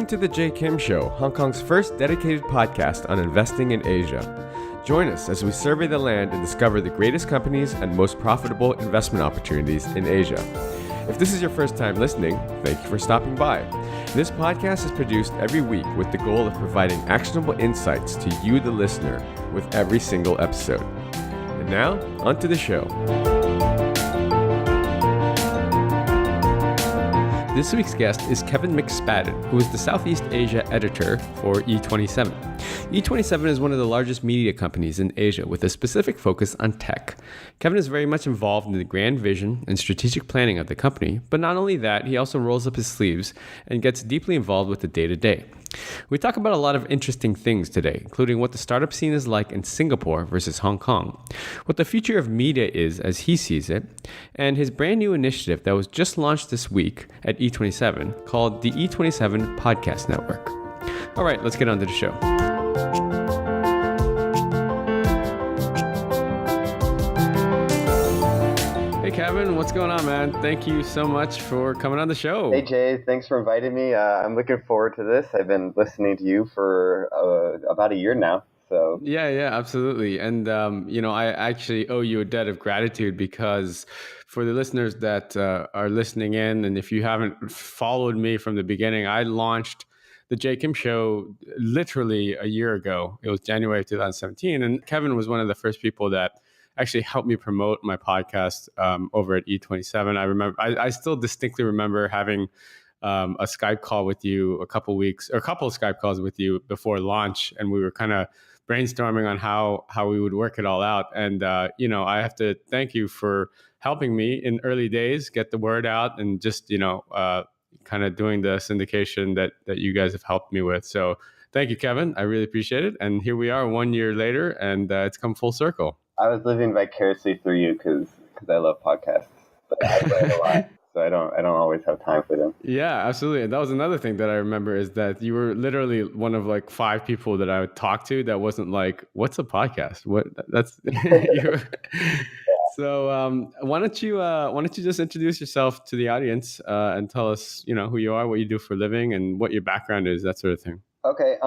Welcome to the Jay Kim Show, Hong Kong's first dedicated podcast on investing in Asia. Join us as we survey the land and discover the greatest companies and most profitable investment opportunities in Asia. If this is your first time listening, thank you for stopping by. This podcast is produced every week with the goal of providing actionable insights to you, the listener, with every single episode. And now, on to the show. This week's guest is Kevin McSpadden, who is the Southeast Asia editor for E27. E27 is one of the largest media companies in Asia with a specific focus on tech. Kevin is very much involved in the grand vision and strategic planning of the company, but not only that, he also rolls up his sleeves and gets deeply involved with the day-to-day. We talk about a lot of interesting things today, including what the startup scene is like in Singapore versus Hong Kong, what the future of media is as he sees it, and his brand new initiative that was just launched this week at E27 called the E27 Podcast Network. All right, let's get on to the show. Hey Kevin, what's going on, man? Thank you so much for coming on the show. Hey Jay, thanks for inviting me. I'm looking forward to this. I've been listening to you for about a year now. So Yeah, absolutely. And I actually owe you a debt of gratitude because for the listeners that are listening in, and if you haven't followed me from the beginning, I launched the Jay Kim Show literally a year ago. It was January of 2017, and Kevin was one of the first people that actually helped me promote my podcast over at E27. I still distinctly remember having a Skype call with you a couple of Skype calls with you before launch, and we were kind of brainstorming on how we would work it all out. And I have to thank you for helping me in early days get the word out and just kind of doing the syndication that you guys have helped me with. So thank you, Kevin. I really appreciate it. And here we are 1 year later, and it's come full circle. I was living vicariously through you because I love podcasts, but I write a lot, so I don't always have time for them. Yeah, absolutely. And that was another thing that I remember is that you were literally one of like 5 people that I would talk to that wasn't like, "What's a podcast?" So why don't you just introduce yourself to the audience and tell us who you are, what you do for a living, and what your background is, that sort of thing. Okay,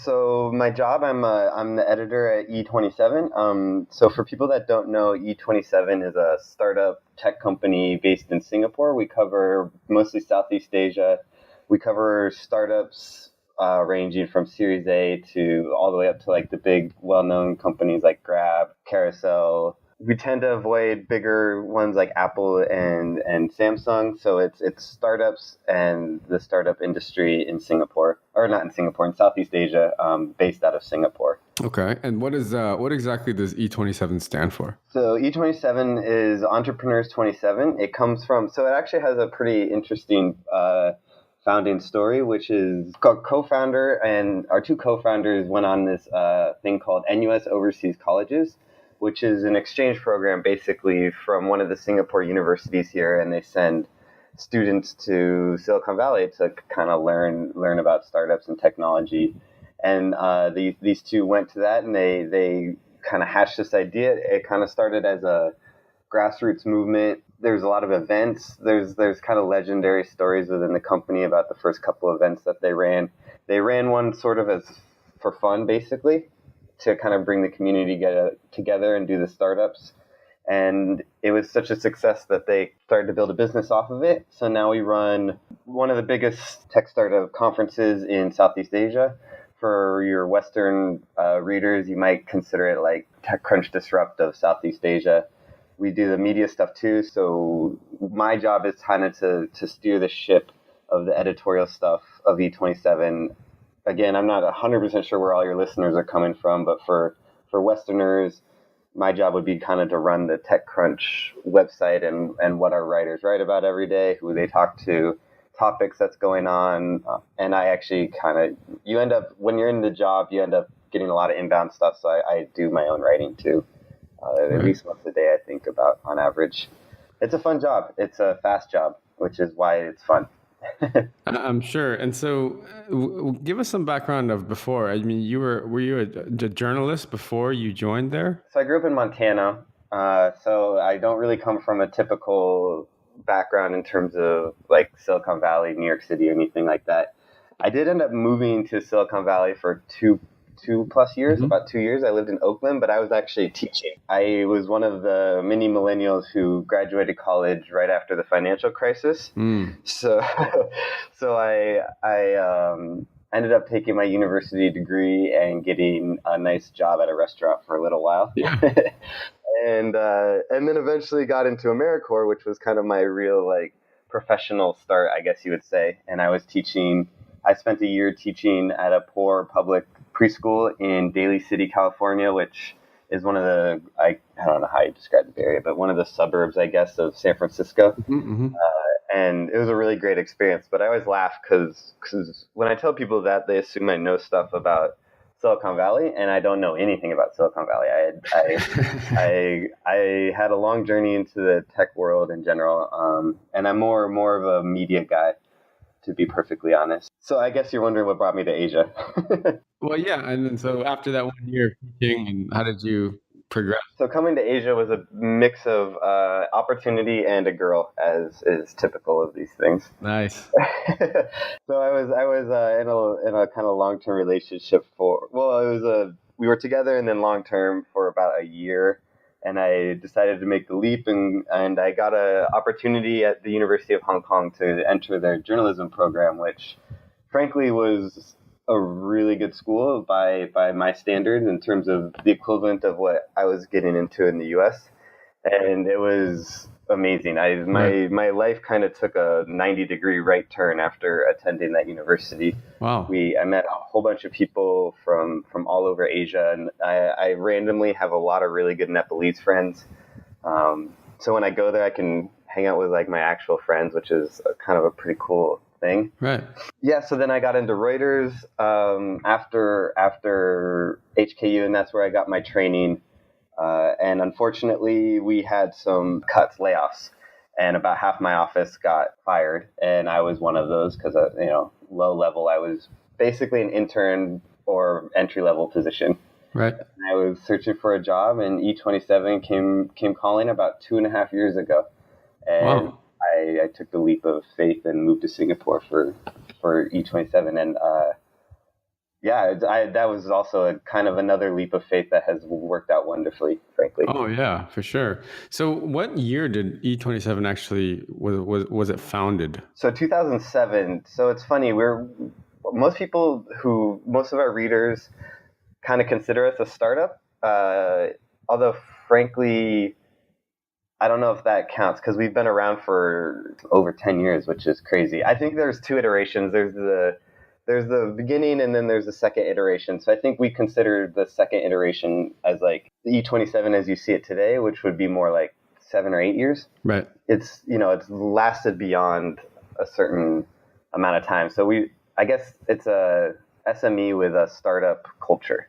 so my job, I'm the editor at E27. So for people that don't know, E27 is a startup tech company based in Singapore. We cover mostly Southeast Asia. We cover startups ranging from Series A to all the way up to like the big well-known companies like Grab, Carousel. We tend to avoid bigger ones like Apple and Samsung. So it's startups and the startup industry in Singapore, or not in Singapore, in Southeast Asia, based out of Singapore. Okay. And what exactly does E27 stand for? So E27 is Entrepreneurs 27. It comes from, so it actually has a pretty interesting founding story, which is co-founder, and our 2 co-founders went on this thing called NUS Overseas Colleges, which is an exchange program basically from one of the Singapore universities here, and they send students to Silicon Valley to kind of learn about startups and technology. And these 2 went to that, and they kind of hashed this idea. It kind of started as a grassroots movement. There's a lot of events. There's kind of legendary stories within the company about the first couple of events that they ran. They ran one sort of as for fun, basically, to kind of bring the community together and do the startups. And it was such a success that they started to build a business off of it. So now we run one of the biggest tech startup conferences in Southeast Asia. For your Western readers, you might consider it like TechCrunch Disrupt of Southeast Asia. We do the media stuff too. So my job is kind of to steer the ship of the editorial stuff of E27. Again, I'm not 100% sure where all your listeners are coming from, but for Westerners, my job would be kind of to run the TechCrunch website and what our writers write about every day, who they talk to, topics that's going on. And I actually you end up, when you're in the job, you end up getting a lot of inbound stuff. So I do my own writing too, at least once a day, I think, about on average. It's a fun job. It's a fast job, which is why it's fun. I'm sure. And so give us some background of before. I mean, were you a journalist before you joined there? So I grew up in Montana. So I don't really come from a typical background in terms of like Silicon Valley, New York City, or anything like that. I did end up moving to Silicon Valley for two plus years, Hmm. about 2 years. I lived in Oakland, but I was actually teaching. I was one of the many millennials who graduated college right after the financial crisis. Mm. So, so I ended up taking my university degree and getting a nice job at a restaurant for a little while. Yeah. And then eventually got into AmeriCorps, which was kind of my real like professional start, I guess you would say. And I was teaching. I spent a year teaching at a poor public preschool in Daly City, California, which is one of the I don't know how you describe the area, but one of the suburbs, I guess, of San Francisco. Hmm. And it was a really great experience. But I always laugh because when I tell people that, they assume I know stuff about Silicon Valley, and I don't know anything about Silicon Valley. I had a long journey into the tech world in general, and I'm more of a media guy, to be perfectly honest. So I guess you're wondering what brought me to Asia. Well, yeah, and then so after that 1 year of teaching, and how did you progress? So coming to Asia was a mix of opportunity and a girl, as is typical of these things. Nice. So I was in a kind of long term relationship for we were together and then long term for about a year, and I decided to make the leap, and I got an opportunity at the University of Hong Kong to enter their journalism program, which frankly was a really good school by my standards in terms of the equivalent of what I was getting into in the U.S. And it was amazing. Right. My life kind of took a 90-degree right turn after attending that university. Wow. I met a whole bunch of people from all over Asia, and I randomly have a lot of really good Nepalese friends. So when I go there, I can hang out with like my actual friends, which is kind of a pretty cool thing. Right. Yeah, so then I got into Reuters after HKU, and that's where I got my training. And unfortunately, we had some layoffs, and about half my office got fired, and I was one of those because low level. I was basically an intern or entry level position. Right. I was searching for a job, and E27 came calling about 2.5 years ago, and Wow. I took the leap of faith and moved to Singapore for E27, and that was also a kind of another leap of faith that has worked out wonderfully, frankly. Oh yeah, for sure. So what year did E27 actually was it founded? So 2007. So it's funny. Most of our readers kind of consider us a startup, although frankly, I don't know if that counts because we've been around for over 10 years, which is crazy. I think there's two iterations. There's the beginning and then there's the second iteration. So I think we consider the second iteration as like the E27 as you see it today, which would be more like 7 or 8 years. Right. It's lasted beyond a certain amount of time. So I guess it's a SME with a startup culture.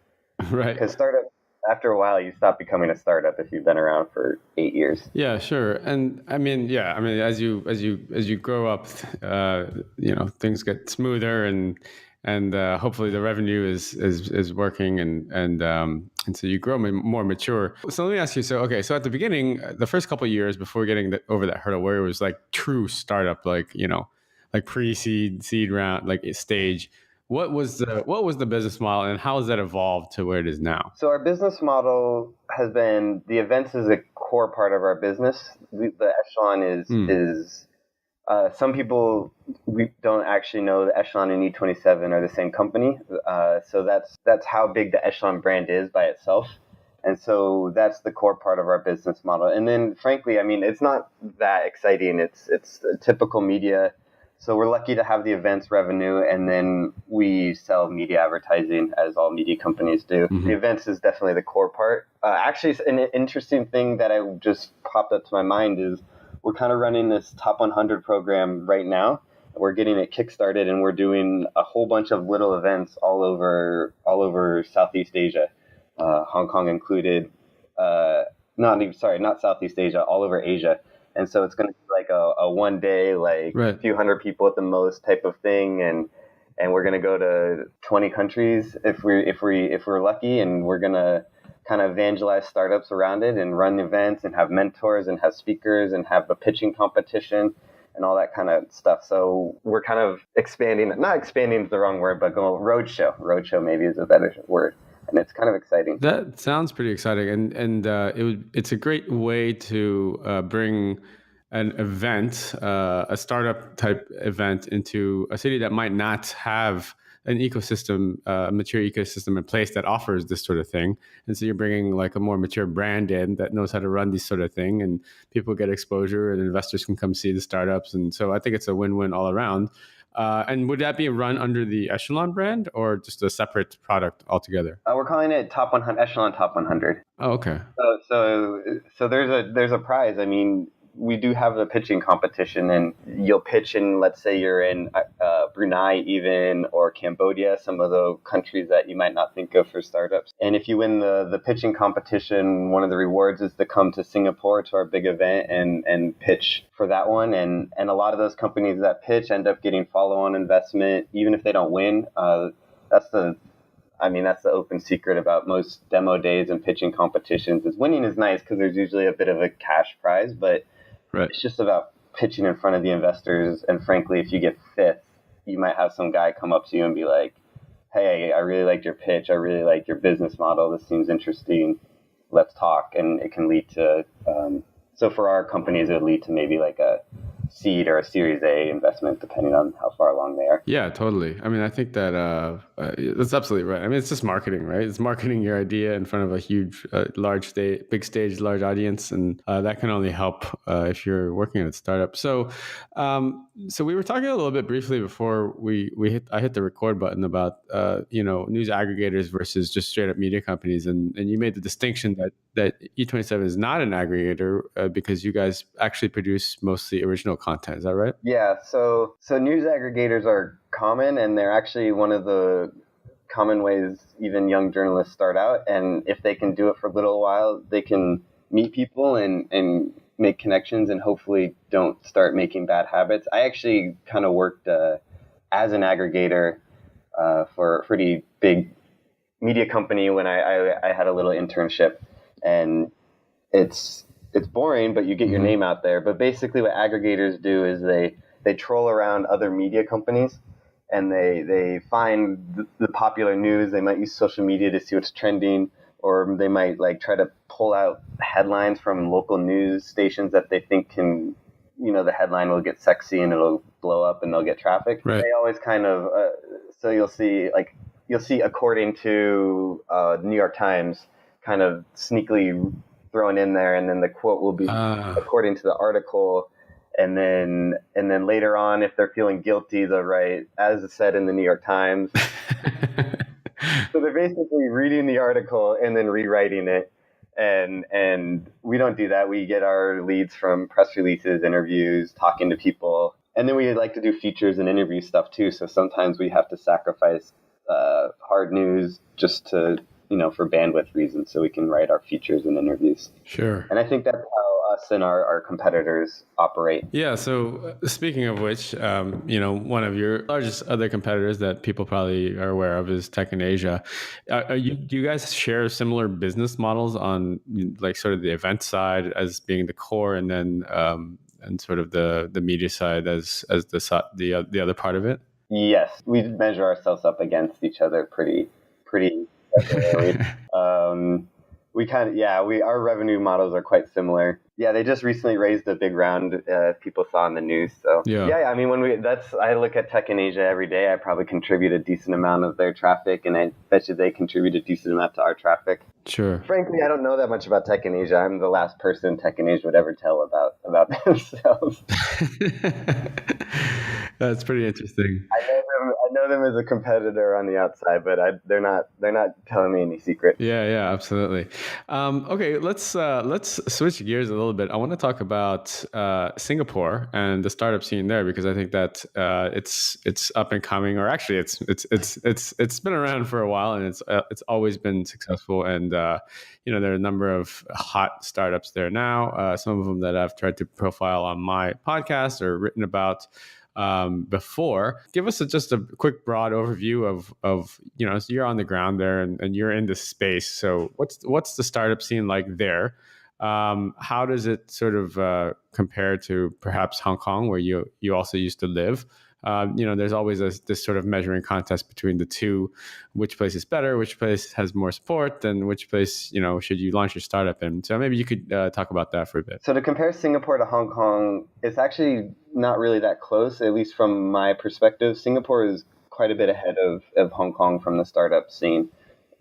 Right. Because startup, after a while, you stop becoming a startup if you've been around for 8 years. Yeah, sure. And I mean, yeah, I mean, as you grow up, things get smoother, and hopefully the revenue is working, and so you grow more mature. So let me ask you. So okay, so at the beginning, the first couple of years before getting over that hurdle, where it was like true startup, like like pre-seed, seed round, like stage. What was the business model, and how has that evolved to where it is now? So our business model has been the events is a core part of our business. The Echelon is some people we don't actually know the Echelon and E27 are the same company. So that's how big the Echelon brand is by itself. And so that's the core part of our business model. And then frankly, I mean, it's not that exciting. It's a typical media. So we're lucky to have the events revenue, and then we sell media advertising as all media companies do. Mm-hmm. The events is definitely the core part. Actually, an interesting thing that I just popped up to my mind is we're kind of running this top 100 program right now. We're getting it kickstarted, and we're doing a whole bunch of little events all over Southeast Asia, Hong Kong included. Not Southeast Asia, all over Asia. And so it's going to be like a 1 day, like Right. a few hundred people at the most type of thing, and we're going to go to 20 countries if we're lucky, and we're going to kind of evangelize startups around it and run events and have mentors and have speakers and have a pitching competition. and all that kind of stuff. So we're kind of expanding, not expanding is the wrong word, but going roadshow. Roadshow maybe is a better word. And it's kind of exciting. That sounds pretty exciting, and it's a great way to bring an event, a startup type event, into a city that might not have an ecosystem, a mature ecosystem in place that offers this sort of thing. And so you're bringing like a more mature brand in that knows how to run this sort of thing, and people get exposure, and investors can come see the startups. And so I think it's a win-win all around. And would that be run under the Echelon brand or just a separate product altogether? We're calling it Top 100, Echelon Top 100. Oh, okay. So there's a prize. I mean, we do have a pitching competition, and you'll pitch in, let's say you're in Brunei even, or Cambodia, some of the countries that you might not think of for startups. And if you win the pitching competition, one of the rewards is to come to Singapore to our big event and pitch for that one. And a lot of those companies that pitch end up getting follow-on investment, even if they don't win. That's the open secret about most demo days and pitching competitions. Is winning is nice because there's usually a bit of a cash prize, but right. It's just about pitching in front of the investors. And frankly, if you get fifth, you might have some guy come up to you and be like, "Hey, I really liked your pitch. I really like your business model. This seems interesting. Let's talk." And it can lead to, so for our companies, it would lead to maybe like a seed or a Series A investment, depending on how far along they are. Yeah, totally. I mean, I think that that's absolutely right. I mean, it's just marketing, right? It's marketing your idea in front of a huge, big stage, large audience, and that can only help if you're working at a startup. So, so we were talking a little bit briefly before I hit the record button about news aggregators versus just straight up media companies, and you made the distinction that E27 is not an aggregator because you guys actually produce mostly original content. Is that right? Yeah. So news aggregators are common, and they're actually one of the common ways even young journalists start out. And if they can do it for a little while, they can meet people and make connections, and hopefully don't start making bad habits. I actually kind of worked as an aggregator for a pretty big media company when I had a little internship, and it's boring, but you get your name out there. But basically what aggregators do is they troll around other media companies, and they find the popular news. They might use social media to see what's trending, or they might like try to pull out headlines from local news stations that they think can, the headline will get sexy and it'll blow up and they'll get traffic. Right. They always kind of, so you'll see according to the New York Times kind of sneakily thrown in there, and then the quote will be according to the article, and then later on, if they're feeling guilty, they'll write as said in the New York Times. So they're basically reading the article and then rewriting it, and we don't do that. We get our leads from press releases, interviews, talking to people, and then we like to do features and interview stuff too. So sometimes we have to sacrifice hard news just to for bandwidth reasons, so we can write our features and interviews. Sure. And I think that's how us and our competitors operate. Yeah. So speaking of which, one of your largest other competitors that people probably are aware of is Tech in Asia. Do you guys share similar business models on like sort of the event side as being the core, and then and sort of the media side as the other part of it? Yes, we measure ourselves up against each other pretty our revenue models are quite similar. Yeah, they just recently raised a big round, people saw in the news. So yeah, I mean, I look at Tech in Asia every day. I probably contribute a decent amount of their traffic, and I bet you they contribute a decent amount to our traffic. Sure. Frankly, I don't know that much about Tech in Asia. I'm the last person Tech in Asia would ever tell about themselves. That's pretty interesting. I know them as a competitor on the outside, but they're not telling me any secret. Yeah, absolutely. Okay, let's switch gears a little bit. I want to talk about Singapore and the startup scene there, because I think that it's up and coming, or actually it's been around for a while, and it's always been successful. And there are a number of hot startups there now. Some of them that I've tried to profile on my podcast or written about before. Give us just a quick broad overview of so you're on the ground there and you're in this space. So what's the startup scene like there? How does it sort of compare to perhaps Hong Kong, where you also used to live? There's always this sort of measuring contest between the two. Which place is better? Which place has more support? And which place, should you launch your startup in? So maybe you could talk about that for a bit. So to compare Singapore to Hong Kong, it's actually not really that close, at least from my perspective. Singapore is quite a bit ahead of Hong Kong from the startup scene.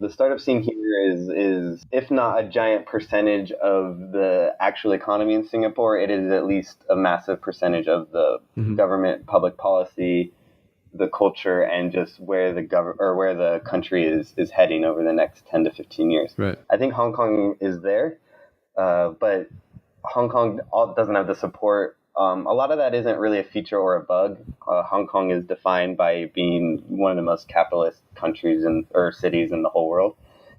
The startup scene here is, if not a giant percentage of the actual economy in Singapore, it is at least a massive percentage of the government, public policy, the culture, and just where where the country is heading over the next 10 to 15 years. Right. I think Hong Kong is there, but Hong Kong doesn't have the support. A lot of that isn't really a feature or a bug. Hong Kong is defined by being one of the most capitalist countries or cities in the whole world.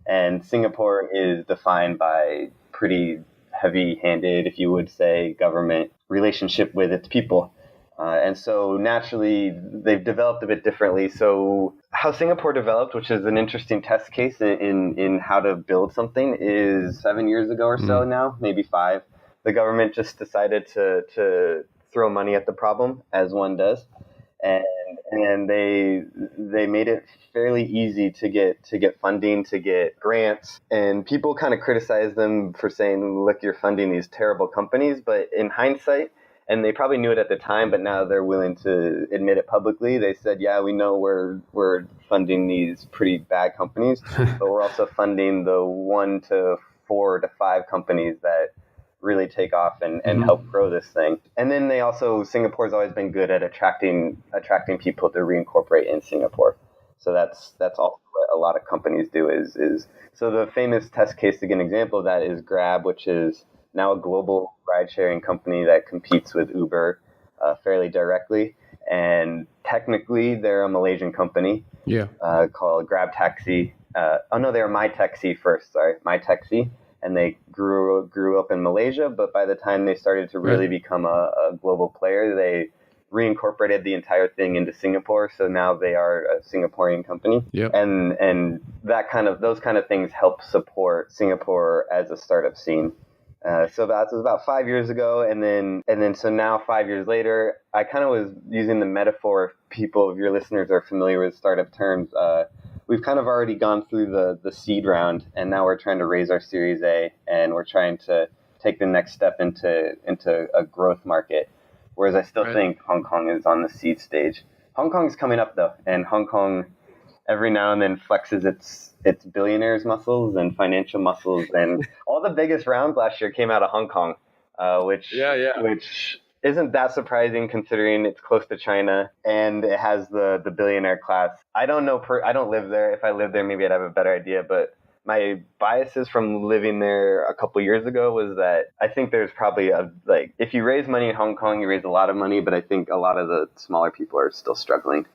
And Singapore is defined by pretty heavy-handed, if you would say, government relationship with its people. And so naturally, they've developed a bit differently. So how Singapore developed, which is an interesting test case in how to build something, is 7 years ago or so now, maybe 5. The government just decided to throw money at the problem, as one does, and they made it fairly easy to get funding, to get grants, and people kind of criticized them for saying, "Look, you're funding these terrible companies," but in hindsight. And they probably knew it at the time, but now they're willing to admit it publicly. They said, yeah, we know we're funding these pretty bad companies, but we're also funding the 1 to 4 to 5 companies that really take off and help grow this thing. And then Singapore's always been good at attracting people to reincorporate in Singapore. So that's also what a lot of companies do is so the famous test case, to get an example of that, is Grab, which is now a global ride-sharing company that competes with Uber fairly directly. And technically, they're a Malaysian company called Grab Taxi. They were My Taxi first. Sorry, My Taxi. And they grew up in Malaysia, but by the time they started to really become a global player, they reincorporated the entire thing into Singapore. So now they are a Singaporean company. Yep. And those kind of things help support Singapore as a startup scene. So that was about 5 years ago, and then so now 5 years later, I kind of was using the metaphor. If people of your listeners are familiar with startup terms, we've kind of already gone through the seed round, and now we're trying to raise our Series A, and we're trying to take the next step into a growth market. Whereas I still think Hong Kong is on the seed stage. Hong Kong's coming up though, and Hong Kong every now and then flexes its billionaires muscles and financial muscles, and all the biggest rounds last year came out of Hong Kong, which isn't that surprising considering it's close to China and it has the billionaire class. I don't know. I don't live there. If I lived there, maybe I'd have a better idea. But my biases from living there a couple years ago was that I think there's probably if you raise money in Hong Kong, you raise a lot of money, but I think a lot of the smaller people are still struggling.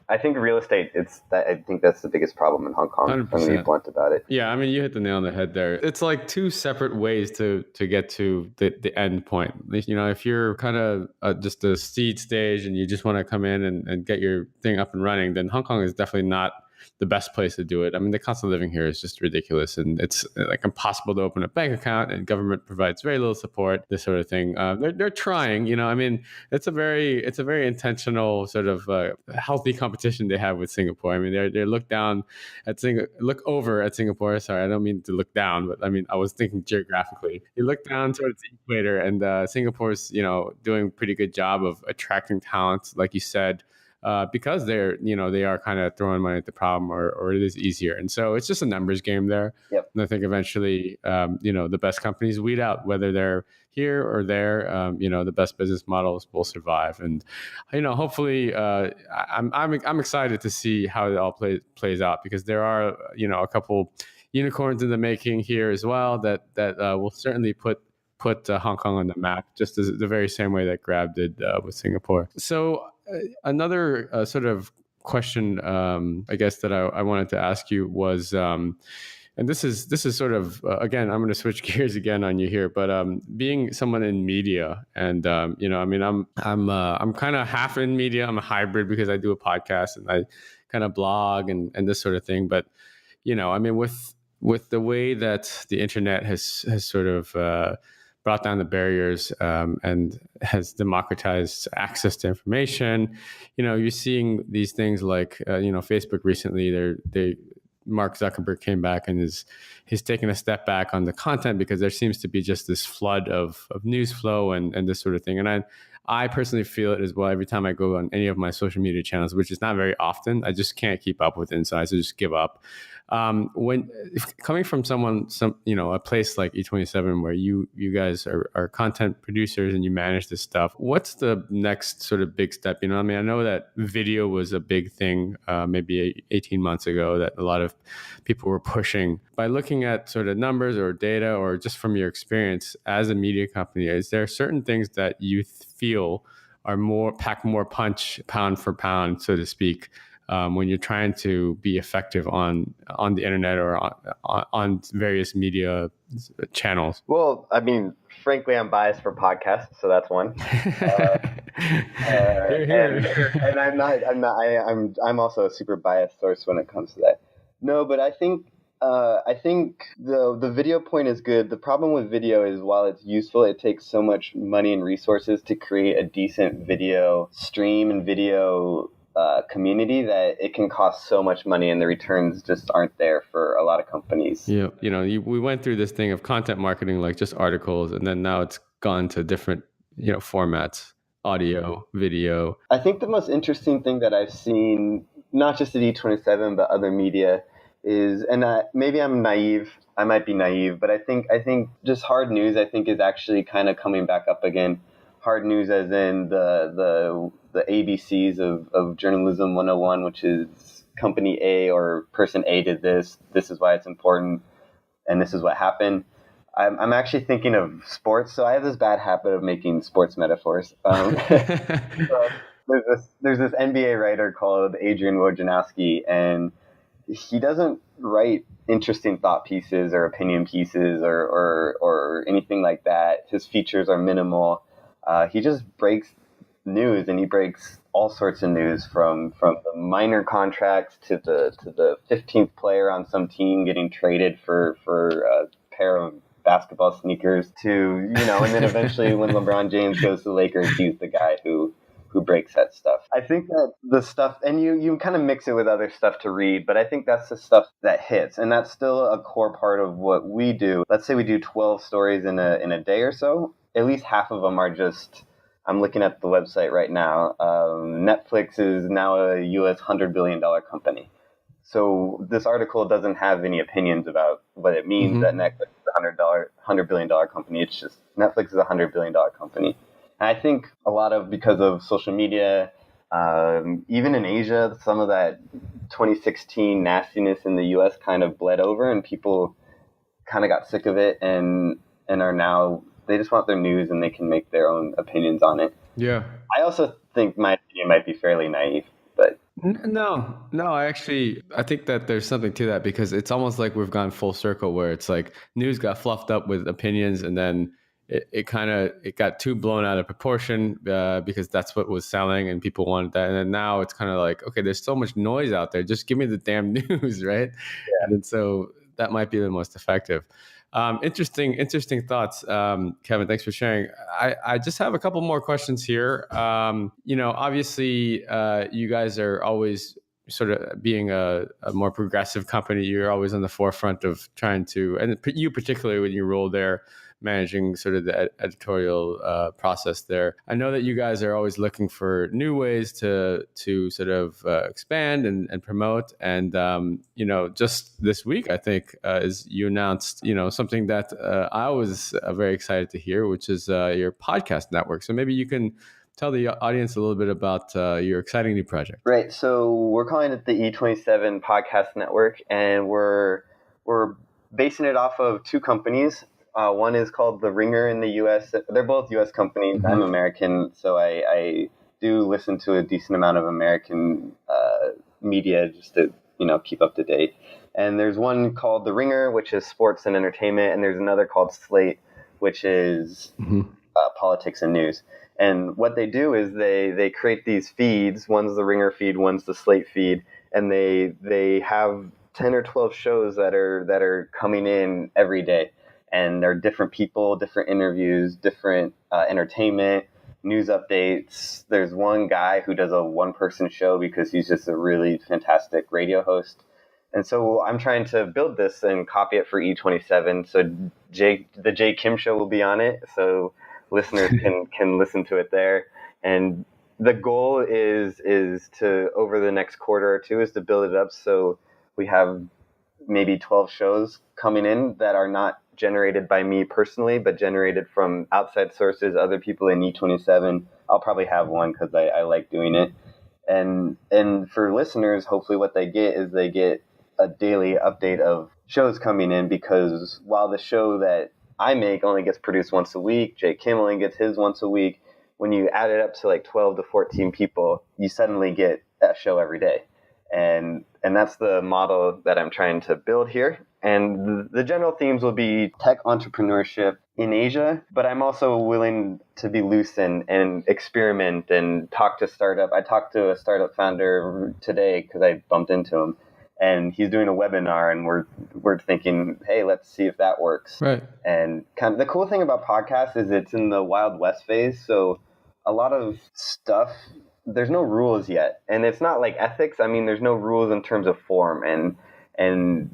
I think real estate, I think that's the biggest problem in Hong Kong. 100%. I'm going to be blunt about it. Yeah, I mean, you hit the nail on the head there. It's like two separate ways to get to the end point. If you're kind of just a seed stage and you just want to come in and get your thing up and running, then Hong Kong is definitely not the best place to do it. I mean, the cost of living here is just ridiculous, and it's like impossible to open a bank account, and government provides very little support, this sort of thing. They're trying, I mean, it's a very intentional sort of healthy competition they have with Singapore. I mean, they look over at Singapore. Sorry, I don't mean to look down, but I mean, I was thinking geographically. You look down towards the equator, and Singapore's, doing a pretty good job of attracting talent, like you said. Because they are kind of throwing money at the problem, or it is easier. And so it's just a numbers game there. Yep. And I think eventually, the best companies weed out, whether they're here or there, the best business models will survive. And, hopefully I'm excited to see how it all plays out, because there are, a couple unicorns in the making here as well that will certainly put Hong Kong on the map, just as the very same way that Grab did with Singapore. So another sort of question, I guess, that I wanted to ask you was, and this is sort of again, I'm going to switch gears again on you here, but being someone in media, and I mean, I'm kind of half in media. I'm a hybrid because I do a podcast and I kind of blog and this sort of thing. But I mean, with with the way that the internet has sort of brought down the barriers and has democratized access to information, you're seeing these things like Facebook recently. They Mark Zuckerberg came back and he's taken a step back on the content because there seems to be just this flood of news flow and this sort of thing. And I personally feel it as well every time I go on any of my social media channels, which is not very often. I just can't keep up with insights. I just give up. When coming from a place like E27 where you guys are content producers and you manage this stuff, what's the next sort of big step? I mean, I know that video was a big thing maybe 18 months ago that a lot of people were pushing. By looking at sort of numbers or data or just from your experience as a media company, is there certain things that you feel are pack more punch pound for pound, so to speak, when you're trying to be effective on the internet or on various media channels? Well, I mean, frankly, I'm biased for podcasts, so that's one. Here, here. And I'm also a super biased source when it comes to that. No, but I think the video point is good. The problem with video is while it's useful, it takes so much money and resources to create a decent video stream and video community that it can cost so much money, and the returns just aren't there for a lot of companies. Yeah, we went through this thing of content marketing, like just articles, and then now it's gone to different formats: audio, video. I think the most interesting thing that I've seen, not just at E27 but other media, is, and maybe I'm naive. I might be naive, but I think just hard news, I think, is actually kind of coming back up again. Hard news, as in the ABCs of journalism 101, which is company A or person A did this. This is why it's important, and this is what happened. I'm actually thinking of sports, so I have this bad habit of making sports metaphors. So there's this NBA writer called Adrian Wojnarowski, and he doesn't write interesting thought pieces or opinion pieces or anything like that. His features are minimal. He just breaks news, and he breaks all sorts of news from the minor contracts to the 15th player on some team getting traded for a pair of basketball sneakers to, and then eventually when LeBron James goes to the Lakers, he's the guy who breaks that stuff. I think that the stuff, and you kind of mix it with other stuff to read, but I think that's the stuff that hits, and that's still a core part of what we do. Let's say we do 12 stories in a day or so. At least half of them are just, I'm looking at the website right now. Netflix is now a US $100 billion company. So this article doesn't have any opinions about what it means that Netflix is a $100 billion company. It's just Netflix is a $100 billion company. And I think because of social media, even in Asia, some of that 2016 nastiness in the US kind of bled over, and people kind of got sick of it and are now, they just want their news and they can make their own opinions on it. Yeah. I also think my opinion might be fairly naive, but no, I think that there's something to that, because it's almost like we've gone full circle where it's like news got fluffed up with opinions, and then it got too blown out of proportion because that's what was selling and people wanted that. And then now it's kind of like, okay, there's so much noise out there. Just give me the damn news, right? Yeah. And so that might be the most effective. Interesting thoughts, Kevin. Thanks for sharing. I just have a couple more questions here. Obviously, you guys are always sort of being a more progressive company. You're always on the forefront of trying to, and you particularly when you role there, managing sort of the editorial process there. I know that you guys are always looking for new ways to sort of expand and promote. And, just this week, I think, is you announced, something that I was very excited to hear, which is your podcast network. So maybe you can tell the audience a little bit about your exciting new project. Right. So we're calling it the E27 Podcast Network, and we're basing it off of two companies. One is called The Ringer in the U.S. They're both U.S. companies. I'm American, so I do listen to a decent amount of American media just to keep up to date. And there's one called The Ringer, which is sports and entertainment, and there's another called Slate, which is politics and news. And what they do is they create these feeds. One's the Ringer feed, one's the Slate feed, and they have 10 or 12 shows that are coming in every day, and they're different people, different interviews, different entertainment, news updates. There's one guy who does a one-person show because he's just a really fantastic radio host. And so I'm trying to build this and copy it for E27. So the Jay Kim show will be on it, so listeners can listen to it there. And the goal is to, over the next quarter or two, is to build it up so we have maybe 12 shows coming in that are not generated by me personally, but generated from outside sources, other people in E27. I'll probably have one because I like doing it. And for listeners, hopefully what they get is they get a daily update of shows coming in, because while the show that I make only gets produced once a week, Jay Kim only gets his once a week. When you add it up to like 12 to 14 people, you suddenly get a show every day. And that's the model that I'm trying to build here. And the general themes will be tech entrepreneurship in Asia, but I'm also willing to be loose and experiment and talk to startup. I talked to a startup founder today because I bumped into him, and he's doing a webinar, and we're thinking, hey, let's see if that works. Right. And kind of the cool thing about podcasts is it's in the Wild West phase, so a lot of stuff, there's no rules yet, and it's not like ethics. I mean, there's no rules in terms of form, and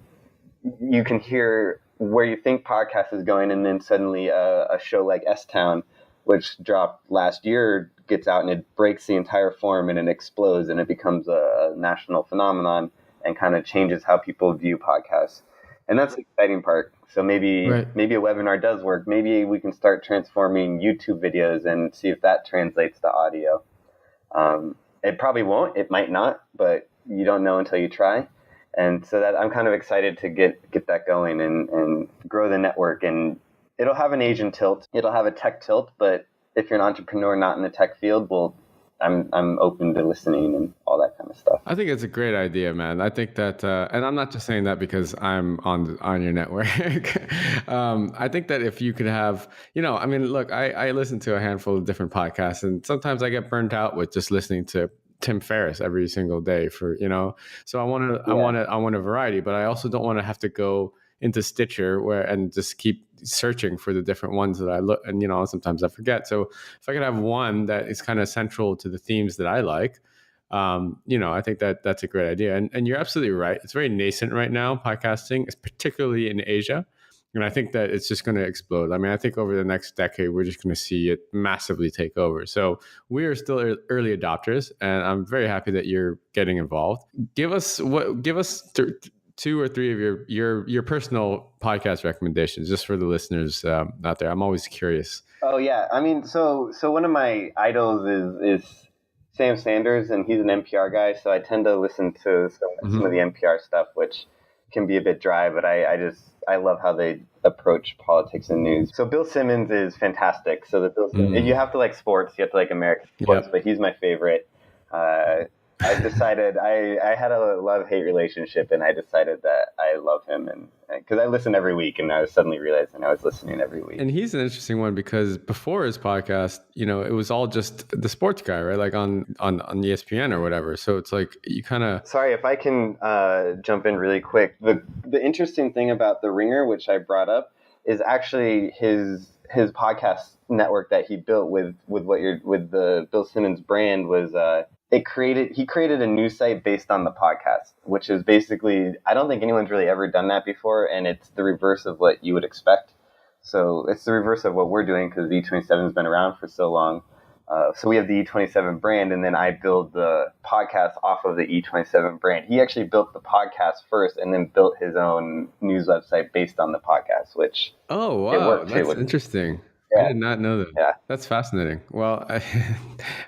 you can hear where you think podcast is going, and then suddenly a show like S-Town, which dropped last year, gets out and it breaks the entire form and it explodes and it becomes a national phenomenon and kind of changes how people view podcasts. And that's the exciting part. So maybe a webinar does work. Maybe we can start transforming YouTube videos and see if that translates to audio. It probably won't. It might not, but you don't know until you try. And so that I'm kind of excited to get that going and grow the network. And it'll have an Asian tilt. It'll have a tech tilt. But if you're an entrepreneur not in the tech field, well, I'm open to listening and all that kind of stuff. I think it's a great idea, man. I think that, and I'm not just saying that because I'm on your network. I think that if you could have, I mean, look, I listen to a handful of different podcasts, and sometimes I get burnt out with just listening to Tim Ferriss every single day so I want a variety, but I also don't want to have to go into Stitcher and just keep searching for the different ones that I look, and sometimes I forget. So if I could have one that is kind of central to the themes that I like, I think that's a great idea. And you're absolutely right. It's very nascent right now, podcasting, particularly in Asia. And I think that it's just going to explode. I mean, I think over the next decade, we're just going to see it massively take over. So we are still early adopters, and I'm very happy that you're getting involved. Give us two or three of your personal podcast recommendations, just for the listeners out there. I'm always curious. Oh yeah, I mean, so one of my idols is Sam Sanders, and he's an NPR guy. So I tend to listen to some of the NPR stuff, which can be a bit dry, but I love how they approach politics and news. So Bill Simmons is fantastic. So you have to like sports, you have to like American sports, but he's my favorite. I decided I had a love-hate relationship, and I decided that I love him, and because I listen every week, and I was suddenly realizing I was listening every week. And he's an interesting one because before his podcast, it was all just the sports guy, right? Like on ESPN or whatever. So it's like you kind of. Sorry if I can jump in really quick. The interesting thing about The Ringer, which I brought up, is actually his podcast network that he built with the Bill Simmons brand was. He created a news site based on the podcast, which is basically, I don't think anyone's really ever done that before, and it's the reverse of what you would expect. So it's the reverse of what we're doing because the E27 has been around for so long. So we have the E27 brand, and then I build the podcast off of the E27 brand. He actually built the podcast first and then built his own news website based on the podcast, which wow, it worked that's too. Interesting. Yeah. I did not know that. Yeah. That's fascinating. Well,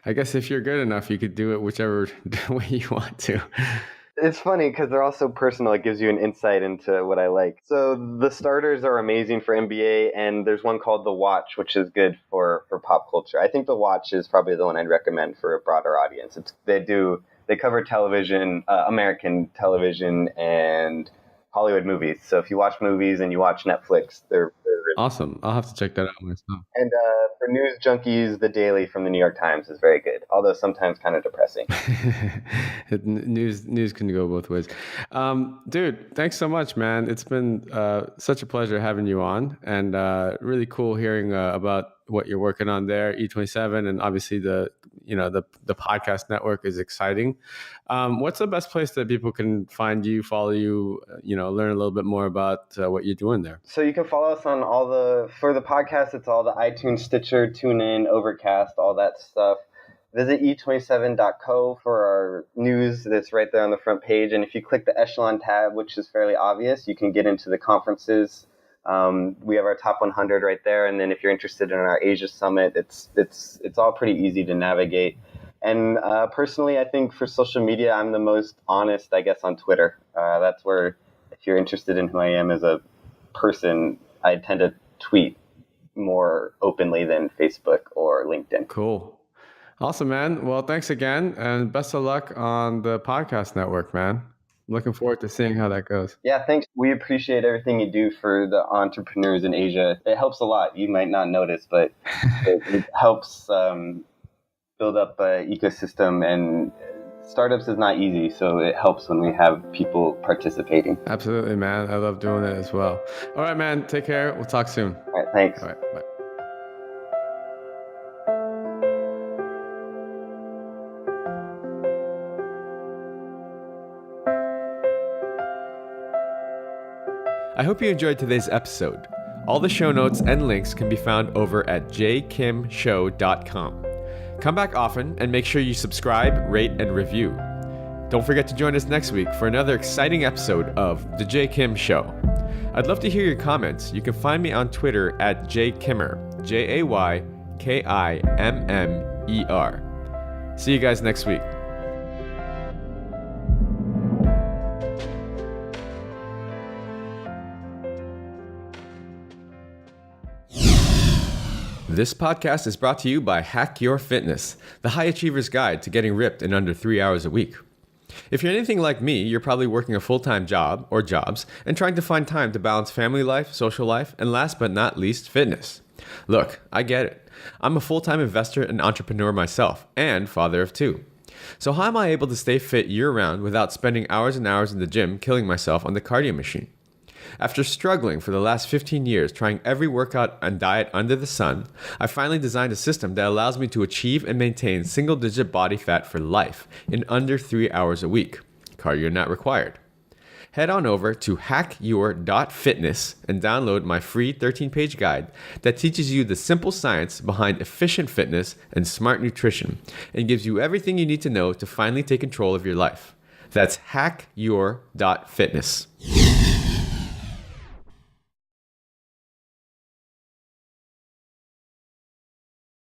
I guess if you're good enough, you could do it whichever way you want to. It's funny because they're all so personal. It gives you an insight into what I like. So the starters are amazing for NBA, and there's one called The Watch, which is good for pop culture. I think The Watch is probably the one I'd recommend for a broader audience. They cover television, American television, and Hollywood movies. So if you watch movies and you watch Netflix, they're really Awesome. I'll have to check that out myself. And for news junkies, the Daily from the New York Times is very good, although sometimes kind of depressing. News can go both ways. Dude, thanks so much, man. It's been such a pleasure having you on, and really cool hearing about what you're working on there, E27, and obviously the podcast network is exciting. What's the best place that people can find you, follow you, learn a little bit more about what you're doing there? So you can follow us on for the podcast, it's all the iTunes, Stitcher, TuneIn, Overcast, all that stuff. Visit e27.co for our news that's right there on the front page. And if you click the Echelon tab, which is fairly obvious, you can get into the conferences. We have our top 100 right there. And then if you're interested in our Asia Summit, it's all pretty easy to navigate. And personally, I think for social media, I'm the most honest, I guess, on Twitter. That's where, if you're interested in who I am as a person, I tend to tweet more openly than Facebook or LinkedIn. Cool. Awesome, man. Well, thanks again, and best of luck on the podcast network, man. I'm looking forward to seeing how that goes. Yeah, thanks. We appreciate everything you do for the entrepreneurs in Asia. It helps a lot. You might not notice, but it helps build up an ecosystem, and startups is not easy, so it helps when we have people participating. Absolutely, man. I love doing it as well. All right, man. Take care. We'll talk soon. All right, thanks. All right, bye. I hope you enjoyed today's episode. All the show notes and links can be found over at jkimshow.com. Come back often and make sure you subscribe, rate, and review. Don't forget to join us next week for another exciting episode of The J. Kim Show. I'd love to hear your comments. You can find me on Twitter at jkimmer, JAYKIMMER. See you guys next week. This podcast is brought to you by Hack Your Fitness, the high achiever's guide to getting ripped in under 3 hours a week. If you're anything like me, you're probably working a full-time job or jobs and trying to find time to balance family life, social life, and last but not least, fitness. Look, I get it. I'm a full-time investor and entrepreneur myself, and father of two. So how am I able to stay fit year-round without spending hours and hours in the gym killing myself on the cardio machine? After struggling for the last 15 years trying every workout and diet under the sun, I finally designed a system that allows me to achieve and maintain single-digit body fat for life in under 3 hours a week. Cardio not required. Head on over to hackyour.fitness and download my free 13-page guide that teaches you the simple science behind efficient fitness and smart nutrition and gives you everything you need to know to finally take control of your life. That's hackyour.fitness.